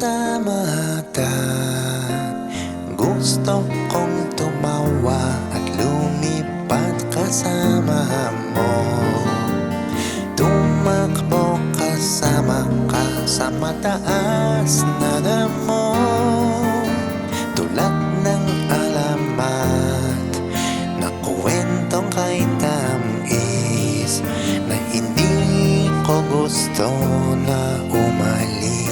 sa mata. Gusto kong tumawa at lumipat kasama mo. Tumakbo kasama ka sa mataas na damo. Tulad ng alamat na kwentong kay tamis, na hindi ko gusto na umalis.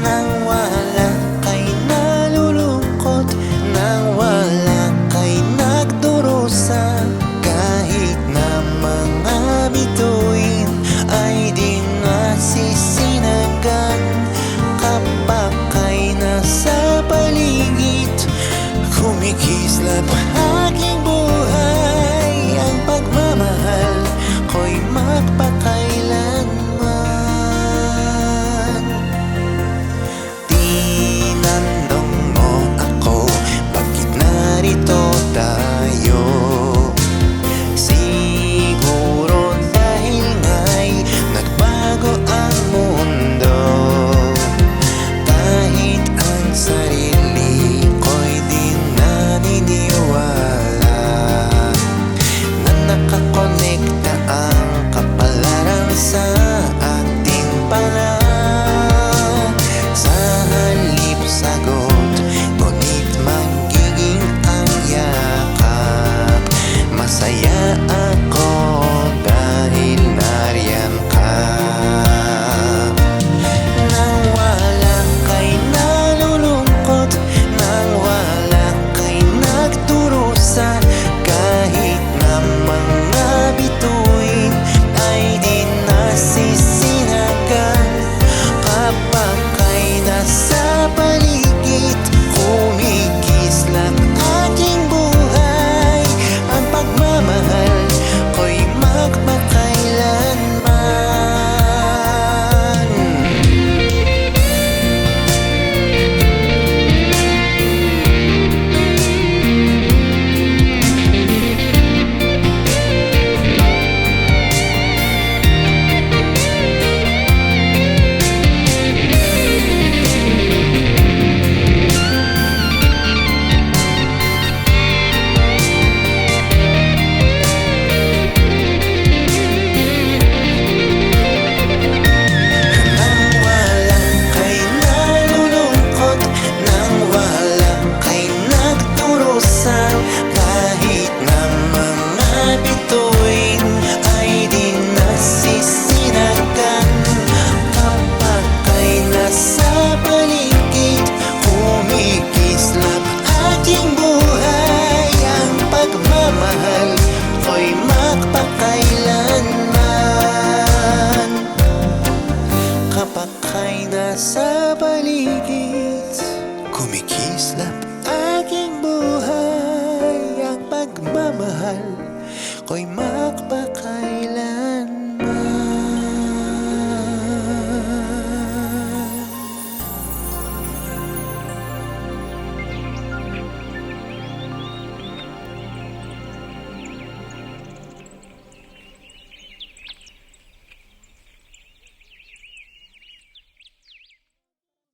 Nang wala kay nalulungkot, nang wala kay nagdurusa, kahit na mga bituin ay di nasisinagan. Kapag kay nasa paligid, kumikislap aking buhay. Ang pagmamahal ko'y magpakailanman. Tinanong mo ako, bakit narito tayo? Siguro dahil nga'y nagbago ang mundo. Kahit ang sarili ko'y di naniniwala na nakakonekta ang kapalaran sa ating pala. Sa halip sagot, ngunit magiging ang yakap. Masaya ako dahil nariyan ka. Nang wala kay nalulungkot, nang wala kay nagdurusa, kahit na mga bituin ay di nasisinagan. Kapag kay nasa paligid, kumikislap aking buhay. Ang pagmamahal ko'y magpakailanman. Kahit na mga bituin ay di nasisinagan. Kapag kay nasa paligid, kumikislap aking buhay. Ang pagmamahal ko'y magpakailanman. Kapag kay nasa paligid, kumikislap aking buhay. Ang pagmamahal ko'y